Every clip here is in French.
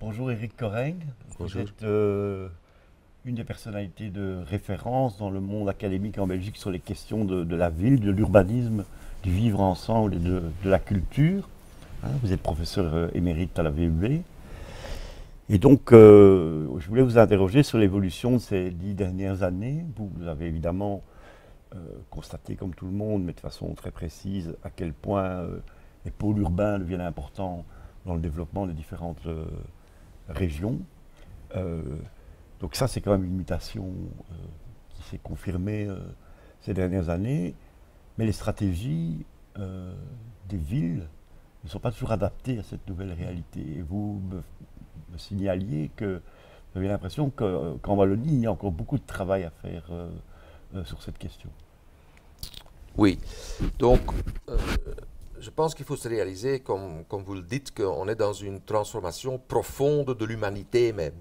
Bonjour Éric Correng, vous Bonjour. êtes une des personnalités de référence dans le monde académique en Belgique sur les questions de la ville, de l'urbanisme, du vivre ensemble et de la culture. Hein, vous êtes professeur émérite à la VUB. Et donc, je voulais vous interroger sur l'évolution de ces 10 dernières années. Vous avez évidemment constaté, comme tout le monde, mais de façon très précise, à quel point les pôles urbains deviennent importants dans le développement des différentes régions. Euh, donc ça, c'est quand même une mutation qui s'est confirmée ces dernières années. Mais les stratégies des villes ne sont pas toujours adaptées à cette nouvelle réalité. Et vous me signaliez que vous avez l'impression qu'en Wallonie, il y a encore beaucoup de travail à faire sur cette question. Oui, donc euh, je pense qu'il faut se réaliser, comme vous le dites, qu'on est dans une transformation profonde de l'humanité même.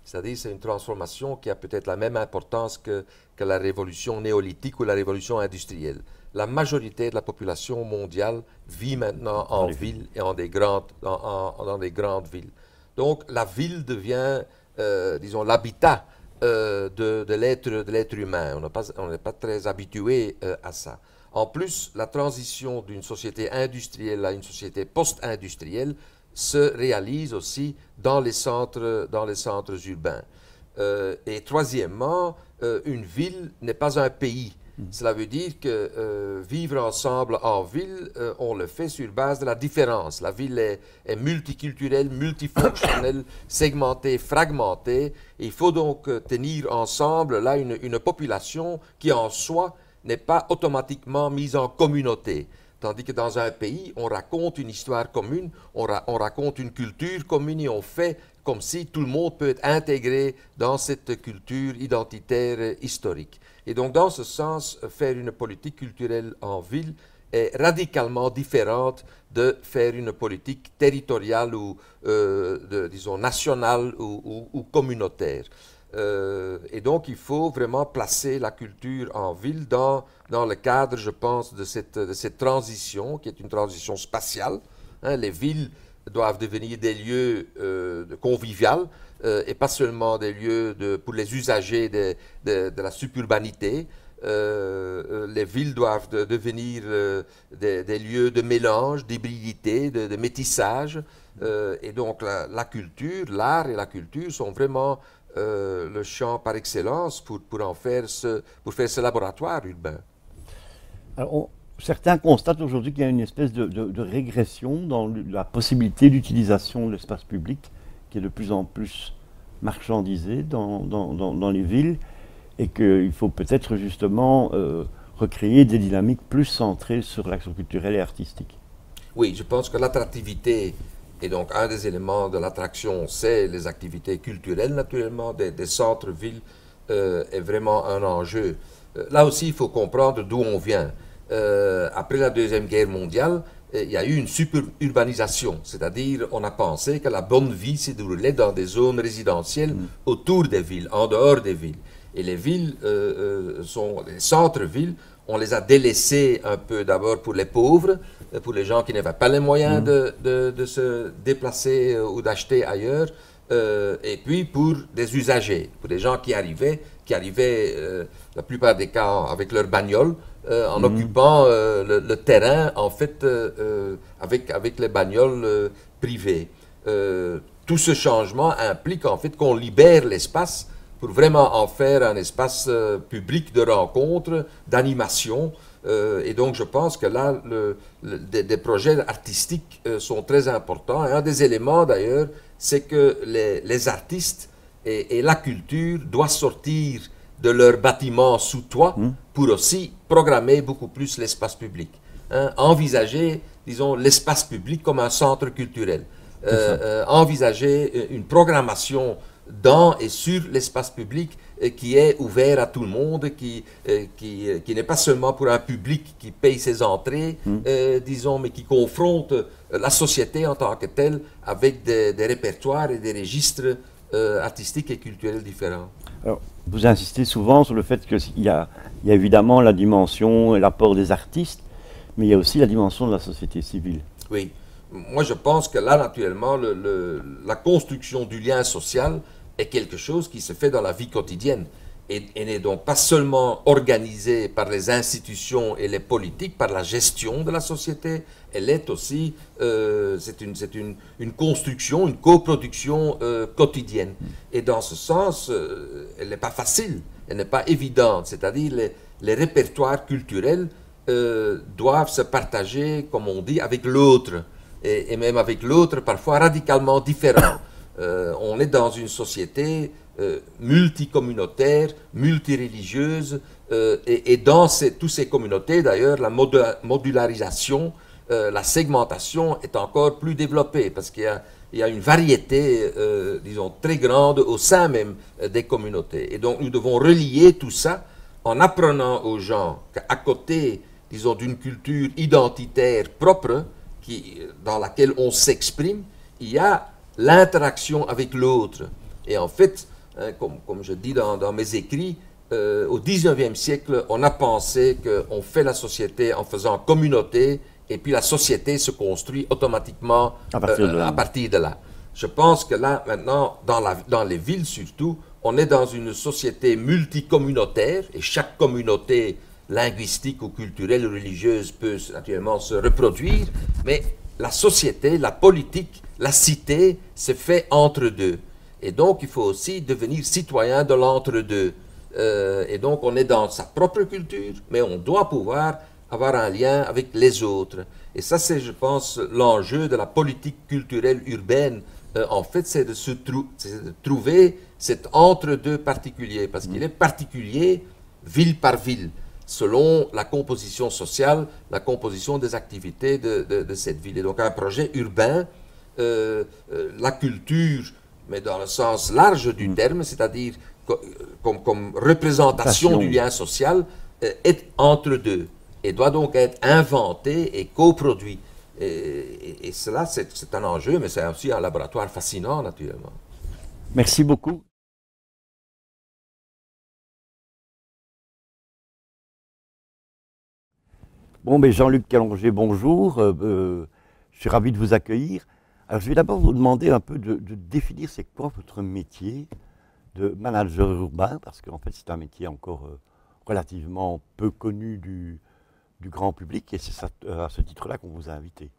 C'est-à-dire c'est une transformation qui a peut-être la même importance que la révolution néolithique ou la révolution industrielle. La majorité de la population mondiale vit maintenant Dans en les villes. ville et dans des grandes villes. Donc la ville devient, disons, l'habitat de l'être humain. On n'est pas très habitué à ça. En plus, la transition d'une société industrielle à une société post-industrielle se réalise aussi dans les centres urbains. Et troisièmement, une ville n'est pas un pays. Cela veut dire que vivre ensemble en ville, on le fait sur base de la différence. La ville est multiculturelle, multifonctionnelle, segmentée, fragmentée. Et il faut donc tenir ensemble là une population qui en soi n'est pas automatiquement mise en communauté. Tandis que dans un pays, on raconte une histoire commune, on raconte une culture commune et on fait comme si tout le monde peut être intégré dans cette culture identitaire historique. Et donc, dans ce sens, faire une politique culturelle en ville est radicalement différente de faire une politique territoriale ou, disons, nationale ou communautaire. Et donc, il faut vraiment placer la culture en ville dans le cadre, je pense, de cette transition, qui est une transition spatiale. Hein, les villes doivent devenir des lieux conviviaux et pas seulement des lieux pour les usagers de la suburbanité. Les villes doivent devenir des lieux de mélange, d'hybridité, de métissage. Et donc la culture, l'art et la culture sont vraiment le champ par excellence pour faire ce laboratoire urbain. Alors, certains constatent aujourd'hui qu'il y a une espèce de régression dans la possibilité d'utilisation de l'espace public qui est de plus en plus marchandisé dans les villes et qu'il faut peut-être justement recréer des dynamiques plus centrées sur l'action culturelle et artistique. Oui, je pense que l'attractivité, et donc un des éléments de l'attraction, c'est les activités culturelles, naturellement, des centres-villes, est vraiment un enjeu. Là aussi, il faut comprendre d'où on vient. Après la Deuxième Guerre mondiale, il y a eu une superurbanisation, c'est-à-dire on a pensé que la bonne vie se déroulait dans des zones résidentielles autour des villes, en dehors des villes. Et les villes les centres-villes, on les a délaissés un peu d'abord pour les pauvres, pour les gens qui n'avaient pas les moyens de se déplacer ou d'acheter ailleurs, et puis pour des usagers, pour des gens qui arrivaient la plupart des cas avec leur bagnole, en occupant le terrain, en fait, avec les bagnoles privées. Tout ce changement implique en fait qu'on libère l'espace pour vraiment en faire un espace public de rencontre, d'animation. Et donc je pense que là, des projets artistiques sont très importants. Et un des éléments d'ailleurs, c'est que les artistes et la culture doivent sortir de leur bâtiment sous toit pour aussi programmer beaucoup plus l'espace public. Hein, envisager, disons, l'espace public comme un centre culturel. Envisager une programmation dans et sur l'espace public qui est ouvert à tout le monde, qui n'est pas seulement pour un public qui paye ses entrées, disons, mais qui confronte la société en tant que telle avec des répertoires et des registres artistiques et culturels différents. Alors, vous insistez souvent sur le fait qu'il y a évidemment la dimension et l'apport des artistes, mais il y a aussi la dimension de la société civile. Oui, moi je pense que là, naturellement, la construction du lien social est quelque chose qui se fait dans la vie quotidienne et n'est donc pas seulement organisée par les institutions et les politiques, par la gestion de la société, elle est aussi, c'est une construction, une coproduction quotidienne. Et dans ce sens, elle n'est pas facile, elle n'est pas évidente, c'est-à-dire les répertoires culturels doivent se partager, comme on dit, avec l'autre, et même avec l'autre parfois radicalement différent. On est dans une société multicommunautaire, multireligieuse, et dans toutes ces communautés, d'ailleurs, la modularisation, la segmentation est encore plus développée, parce qu'il y a une variété, disons, très grande au sein même des communautés. Et donc, nous devons relier tout ça en apprenant aux gens qu'à côté, disons, d'une culture identitaire propre, dans laquelle on s'exprime, il y a l'interaction avec l'autre. Et en fait, hein, comme je dis dans mes écrits, au XIXe siècle, on a pensé qu'on fait la société en faisant communauté, et puis la société se construit automatiquement à partir de là. Je pense que là, maintenant, dans les villes surtout, on est dans une société multicommunautaire, et chaque communauté linguistique ou culturelle ou religieuse peut naturellement se reproduire, mais la société, la politique, la cité se fait entre deux. Et donc, il faut aussi devenir citoyen de l'entre-deux. Et donc, on est dans sa propre culture, mais on doit pouvoir avoir un lien avec les autres. Et ça, c'est, je pense, l'enjeu de la politique culturelle urbaine. En fait, c'est de trouver cet entre-deux particulier, parce qu'il est particulier ville par ville, selon la composition sociale, la composition des activités de cette ville. Et donc, un projet urbain, la culture, mais dans le sens large du terme, c'est-à-dire comme représentation du lien social, est entre deux et doit donc être inventé et coproduit. Et cela, c'est un enjeu, mais c'est aussi un laboratoire fascinant, naturellement. Merci beaucoup. Bon, mais Jean-Luc Callonger, bonjour. Je suis ravi de vous accueillir. Alors, je vais d'abord vous demander un peu de définir c'est quoi votre métier de manager urbain, parce qu'en fait, c'est un métier encore relativement peu connu du grand public, et c'est à ce titre-là qu'on vous a invité.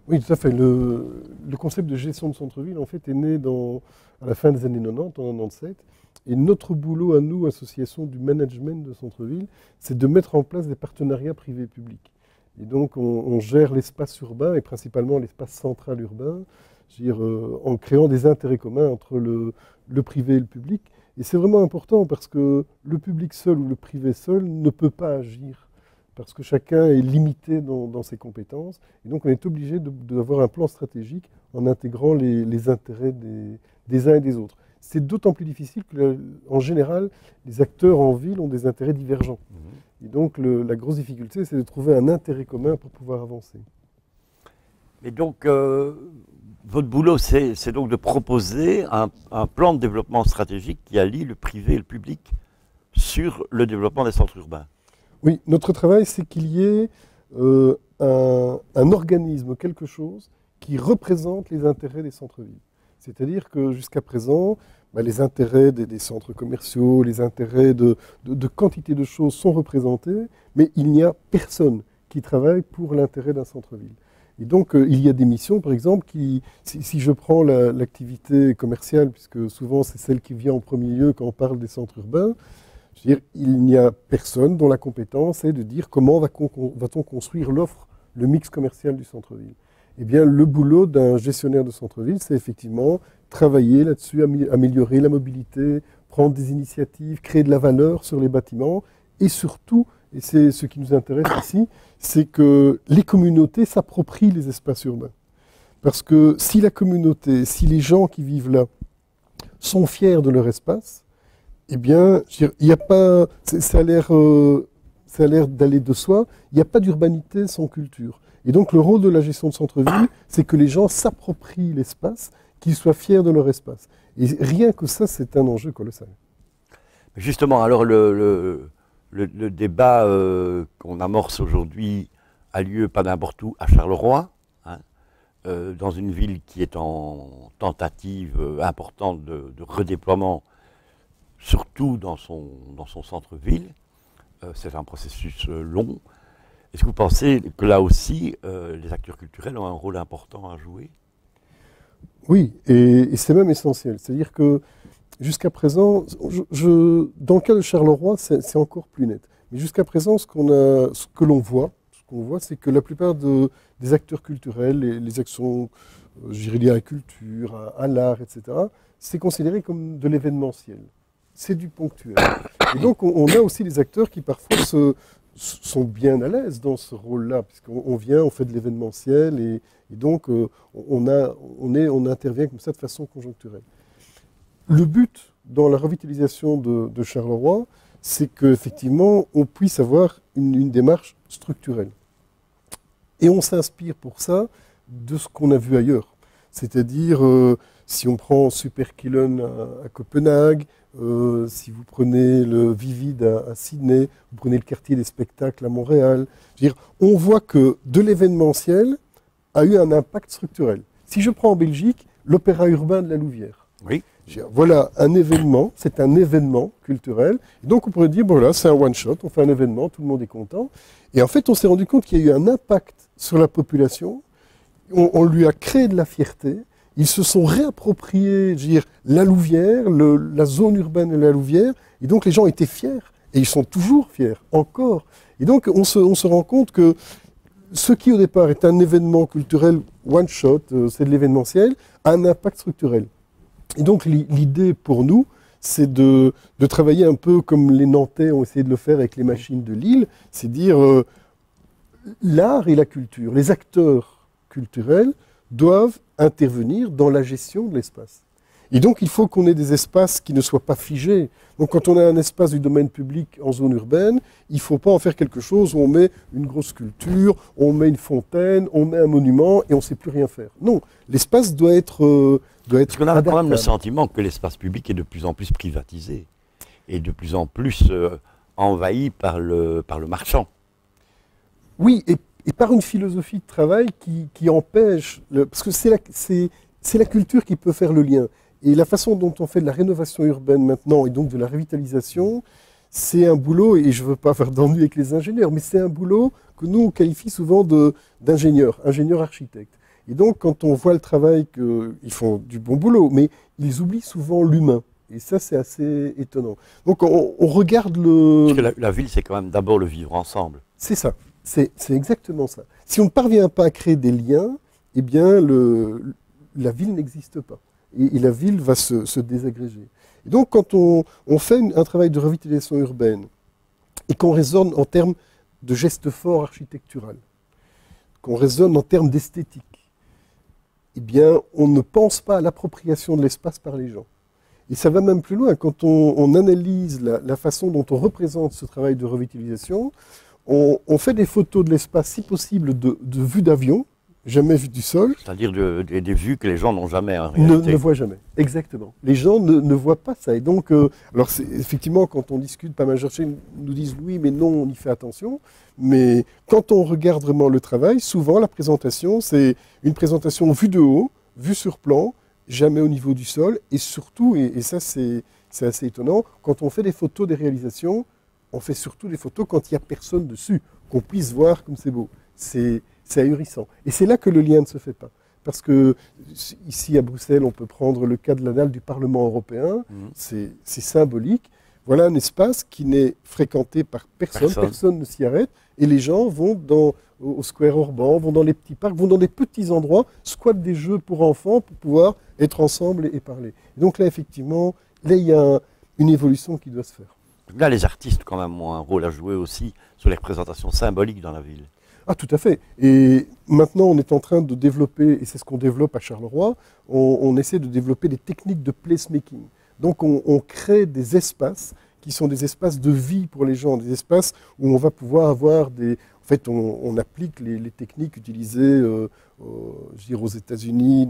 Oui, tout à fait. Le concept de gestion de centre-ville, en fait, est né à la fin des années 90, en 97. Et notre boulot à nous, association du management de centre-ville, c'est de mettre en place des partenariats privés-publics. Et donc, on gère l'espace urbain, et principalement l'espace central urbain, en créant des intérêts communs entre le privé et le public. Et c'est vraiment important parce que le public seul ou le privé seul ne peut pas agir, parce que chacun est limité dans ses compétences. Et donc, on est obligé d'avoir un plan stratégique en intégrant les intérêts des uns et des autres. C'est d'autant plus difficile qu'en général, les acteurs en ville ont des intérêts divergents. Et donc, la grosse difficulté, c'est de trouver un intérêt commun pour pouvoir avancer. Et donc, votre boulot, c'est donc de proposer un plan de développement stratégique qui allie le privé et le public sur le développement des centres urbains. Oui, notre travail, c'est qu'il y ait un organisme, quelque chose, qui représente les intérêts des centres-villes. C'est-à-dire que jusqu'à présent, les intérêts des centres commerciaux, les intérêts de quantité de choses sont représentés, mais il n'y a personne qui travaille pour l'intérêt d'un centre-ville. Et donc, il y a des missions, par exemple, si je prends l'activité commerciale, puisque souvent c'est celle qui vient en premier lieu quand on parle des centres urbains, je veux dire, il n'y a personne dont la compétence est de dire comment va-t-on construire l'offre, le mix commercial du centre-ville. Eh bien, le boulot d'un gestionnaire de centre-ville, c'est effectivement travailler là-dessus, améliorer la mobilité, prendre des initiatives, créer de la valeur sur les bâtiments, et surtout, et c'est ce qui nous intéresse ici, c'est que les communautés s'approprient les espaces urbains. Parce que si la communauté, si les gens qui vivent là sont fiers de leur espace, eh bien, il n'y a pas, ça a l'air d'aller de soi, il n'y a pas d'urbanité sans culture. Et donc le rôle de la gestion de centre-ville, c'est que les gens s'approprient l'espace, qu'ils soient fiers de leur espace. Et rien que ça, c'est un enjeu colossal. Justement, alors le débat qu'on amorce aujourd'hui a lieu pas n'importe où, à Charleroi, hein, dans une ville qui est en tentative importante de redéploiement, surtout dans son centre-ville. C'est un processus long. Est-ce que vous pensez que là aussi, les acteurs culturels ont un rôle important à jouer? Oui, et c'est même essentiel. C'est-à-dire que jusqu'à présent, dans le cas de Charleroi, c'est encore plus net. Mais jusqu'à présent, ce que l'on voit, c'est que la plupart des acteurs culturels, les actions, je dirais liées à la culture, à l'art, etc., c'est considéré comme de l'événementiel. C'est du ponctuel. Et donc, on a aussi des acteurs qui parfois sont bien à l'aise dans ce rôle-là, puisqu'on vient, on fait de l'événementiel, et donc on intervient comme ça de façon conjoncturelle. Le but dans la revitalisation de Charleroi, c'est qu'effectivement, on puisse avoir une démarche structurelle. Et on s'inspire pour ça de ce qu'on a vu ailleurs. C'est-à-dire, si on prend Superkillen à Copenhague, si vous prenez le Vivid à Sydney, vous prenez le quartier des spectacles à Montréal, je veux dire, on voit que de l'événementiel a eu un impact structurel. Si je prends en Belgique, l'Opéra urbain de la Louvière. Oui. Voilà un événement, c'est un événement culturel. Et donc on pourrait dire, bon là, c'est un one-shot, on fait un événement, tout le monde est content. Et en fait, on s'est rendu compte qu'il y a eu un impact sur la population, on lui a créé de la fierté, ils se sont réappropriés, je veux dire, la Louvière, la zone urbaine de la Louvière, et donc les gens étaient fiers, et ils sont toujours fiers, encore. Et donc on se rend compte que ce qui au départ est un événement culturel one-shot, c'est de l'événementiel, a un impact structurel. Et donc l'idée pour nous, c'est de travailler un peu comme les Nantais ont essayé de le faire avec les machines de Lille, c'est dire l'art et la culture, les acteurs culturels doivent intervenir dans la gestion de l'espace. Et donc il faut qu'on ait des espaces qui ne soient pas figés. Donc quand on a un espace du domaine public en zone urbaine, il ne faut pas en faire quelque chose où on met une grosse sculpture, on met une fontaine, on met un monument et on ne sait plus rien faire. Non, l'espace doit être Parce qu'on a adaptable. quand même le sentiment que l'espace public est de plus en plus privatisé et de plus en plus envahi par le marchand. Oui, et par une philosophie de travail qui empêche, parce que c'est la culture qui peut faire le lien. Et la façon dont on fait de la rénovation urbaine maintenant et donc de la revitalisation, c'est un boulot, et je ne veux pas faire d'ennui avec les ingénieurs, mais c'est un boulot que nous on qualifie souvent d'ingénieur, ingénieur architecte. Et donc quand on voit le travail qu'ils font du bon boulot, mais ils oublient souvent l'humain. Et ça c'est assez étonnant. Donc on regarde Parce que la ville, c'est quand même d'abord le vivre ensemble. C'est ça, c'est exactement ça. Si on ne parvient pas à créer des liens, eh bien la ville n'existe pas. Et la ville va se désagréger. Et donc quand on fait un travail de revitalisation urbaine et qu'on raisonne en termes de gestes forts architectural, qu'on raisonne en termes d'esthétique, eh bien on ne pense pas à l'appropriation de l'espace par les gens. Et ça va même plus loin. Quand on analyse la façon dont on représente ce travail de revitalisation, on fait des photos de l'espace, si possible, de vue d'avion, jamais vue du sol. C'est-à-dire des vues que les gens n'ont jamais en réalité. Ne voient jamais, exactement. Les gens ne voient pas ça. Et donc, alors effectivement, quand on discute, pas mal de chercheurs nous disent oui, mais non, on y fait attention. Mais quand on regarde vraiment le travail, souvent la présentation, c'est une présentation vue de haut, vue sur plan, jamais au niveau du sol. Et surtout, et ça c'est assez étonnant, quand on fait des photos des réalisations, on fait surtout des photos quand il n'y a personne dessus, qu'on puisse voir comme c'est beau. C'est ahurissant. Et c'est là que le lien ne se fait pas. Parce que ici à Bruxelles, on peut prendre le cas de la dalle du Parlement européen, c'est symbolique. Voilà un espace qui n'est fréquenté par personne ne s'y arrête, et les gens vont au Square Orban, vont dans les petits parcs, vont dans des petits endroits, squattent des jeux pour enfants pour pouvoir être ensemble et parler. Et donc là, effectivement, là, il y a une évolution qui doit se faire. Là, les artistes, quand même, ont un rôle à jouer aussi sur les représentations symboliques dans la ville. Ah, tout à fait. Et maintenant, on est en train de développer, et c'est ce qu'on développe à Charleroi, on essaie de développer des techniques de placemaking. Donc, on crée des espaces qui sont des espaces de vie pour les gens, des espaces où on va pouvoir avoir des... En fait, on applique les techniques utilisées je dirais aux États-Unis,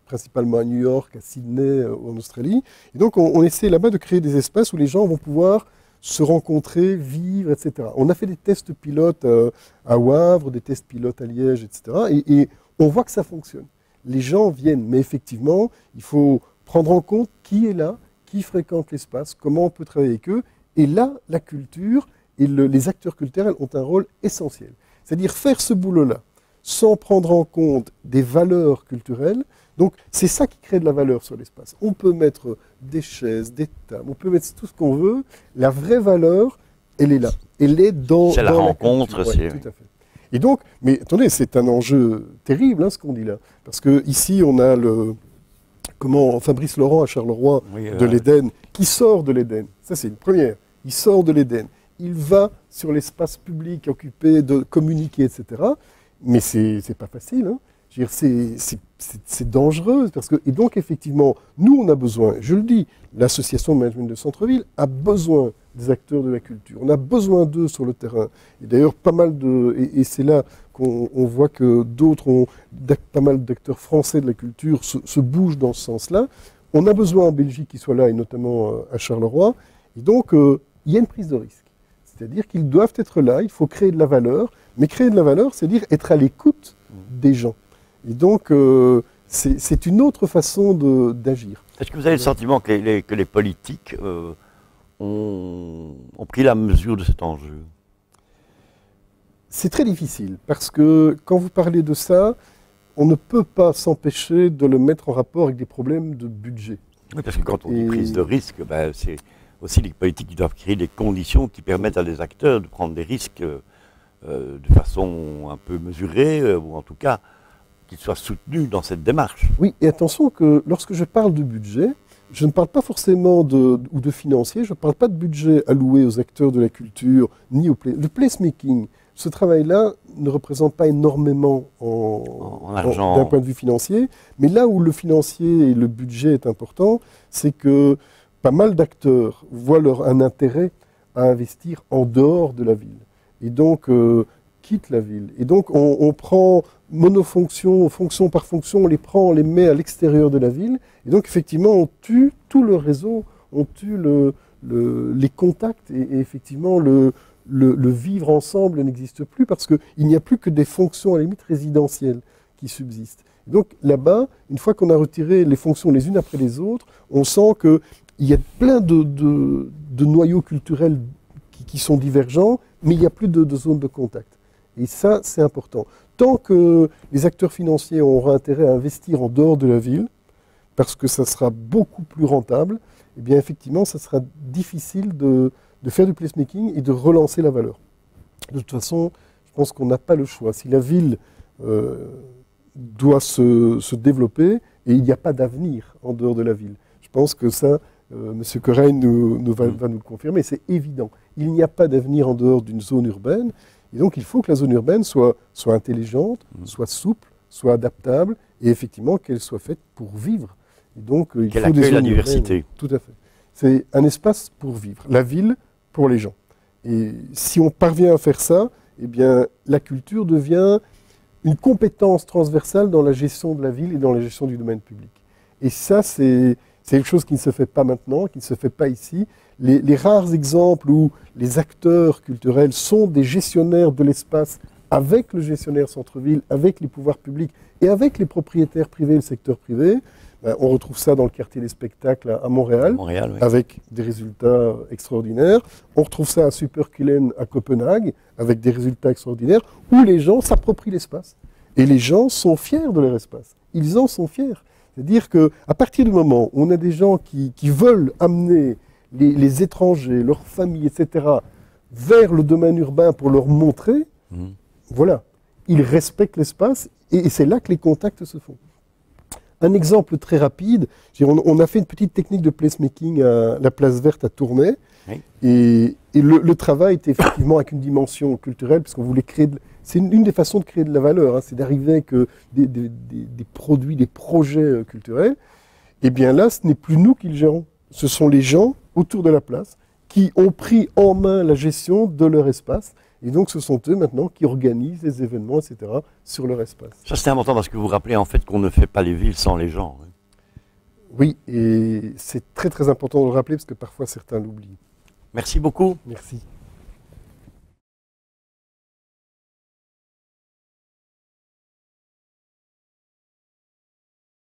principalement à New York, à Sydney, en Australie. Et donc, on essaie là-bas de créer des espaces où les gens vont pouvoir se rencontrer, vivre, etc. On a fait des tests pilotes à Wavre, des tests pilotes à Liège, etc. Et on voit que ça fonctionne. Les gens viennent, mais effectivement, il faut prendre en compte qui est là, qui fréquente l'espace, comment on peut travailler avec eux. Et là, la culture et les acteurs culturels ont un rôle essentiel. C'est-à-dire faire ce boulot-là sans prendre en compte des valeurs culturelles. Donc, c'est ça qui crée de la valeur sur l'espace. On peut mettre des chaises, des tables, on peut mettre tout ce qu'on veut. La vraie valeur, elle est là. Elle est dans c'est la dans rencontre, culture. c'est... Ouais, tout à fait. Et donc, mais attendez, c'est un enjeu terrible, hein, ce qu'on dit là. Parce qu'ici, on a Fabrice Laurent à Charleroi de l'Éden, qui sort de l'Éden. Ça, c'est une première. Il sort de l'Éden. Il va sur l'espace public occupé de communiquer, etc. Mais c'est pas facile. Hein. Je veux dire, c'est dangereux. Et donc, effectivement, nous, on a besoin, je le dis, l'association de management de centre-ville a besoin des acteurs de la culture. On a besoin d'eux sur le terrain. Et d'ailleurs, pas mal de... Et c'est là qu'on voit que d'autres pas mal d'acteurs français de la culture se bougent dans ce sens-là. On a besoin en Belgique qu'ils soient là, et notamment à Charleroi. Et donc, il y a une prise de risque. C'est-à-dire qu'ils doivent être là, il faut créer de la valeur. Mais créer de la valeur, c'est dire être à l'écoute des gens. Et donc, c'est une autre façon d'agir. Est-ce que vous avez le sentiment que les politiques ont pris la mesure de cet enjeu? C'est très difficile, parce que quand vous parlez de ça, on ne peut pas s'empêcher de le mettre en rapport avec des problèmes de budget. Oui, parce que quand on dit prise de risque, ben, c'est aussi les politiques qui doivent créer des conditions qui permettent à des acteurs de prendre des risques de façon un peu mesurée, ou en tout cas qu'ils soient soutenus dans cette démarche. Oui, et attention que lorsque je parle de budget, je ne parle pas forcément de financier, je ne parle pas de budget alloué aux acteurs de la culture, ni le placemaking. Ce travail-là ne représente pas énormément d'un point de vue financier, mais là où le financier et le budget est important, c'est que pas mal d'acteurs voient un intérêt à investir en dehors de la ville. Et donc, quittent la ville. Et donc, on prend monofonction, fonction par fonction, on les prend, on les met à l'extérieur de la ville. Et donc, effectivement, on tue tout le réseau, on tue les contacts. Et effectivement, le vivre ensemble n'existe plus parce qu'il n'y a plus que des fonctions, à la limite, résidentielles qui subsistent. Et donc, là-bas, une fois qu'on a retiré les fonctions les unes après les autres, on sent qu'il y a plein de noyaux culturels qui sont divergents, mais il n'y a plus de zone de contact. Et ça, c'est important. Tant que les acteurs financiers auront intérêt à investir en dehors de la ville, parce que ça sera beaucoup plus rentable, eh bien effectivement, ça sera difficile de faire du placemaking et de relancer la valeur. De toute façon, je pense qu'on n'a pas le choix. Si la ville doit se développer, et il n'y a pas d'avenir en dehors de la ville. Je pense que ça, M. Corain va nous le confirmer, c'est évident. Il n'y a pas d'avenir en dehors d'une zone urbaine. Et donc, il faut que la zone urbaine soit intelligente, soit souple, soit adaptable, et effectivement qu'elle soit faite pour vivre. Et donc, il faut des zones la diversité. Urbaines. Tout à fait. C'est un espace pour vivre. La ville pour les gens. Et si on parvient à faire ça, eh bien, la culture devient une compétence transversale dans la gestion de la ville et dans la gestion du domaine public. Et ça, c'est quelque chose qui ne se fait pas maintenant, qui ne se fait pas ici. Les rares exemples où les acteurs culturels sont des gestionnaires de l'espace avec le gestionnaire centre-ville, avec les pouvoirs publics et avec les propriétaires privés, le secteur privé, ben, on retrouve ça dans le quartier des spectacles à Montréal, oui. Avec des résultats extraordinaires. On retrouve ça à Superkullen à Copenhague, avec des résultats extraordinaires, où les gens s'approprient l'espace. Et les gens sont fiers de leur espace. Ils en sont fiers. C'est-à-dire qu'à partir du moment où on a des gens qui veulent amener les étrangers, leurs familles, etc., vers le domaine urbain pour leur montrer, voilà, ils respectent l'espace et c'est là que les contacts se font. Un exemple très rapide, on a fait une petite technique de placemaking à la place verte à Tournai, oui. et le travail était effectivement avec une dimension culturelle, parce qu'on voulait créer, c'est une des façons de créer de la valeur, hein, c'est d'arriver avec des produits, des projets culturels. Et bien là, ce n'est plus nous qui le gérons, ce sont les gens autour de la place qui ont pris en main la gestion de leur espace. Et donc, ce sont eux maintenant qui organisent les événements, etc., sur leur espace. Ça, c'est important parce que vous rappelez en fait qu'on ne fait pas les villes sans les gens. Hein. Oui, et c'est très très important de le rappeler parce que parfois certains l'oublient. Merci beaucoup. Merci.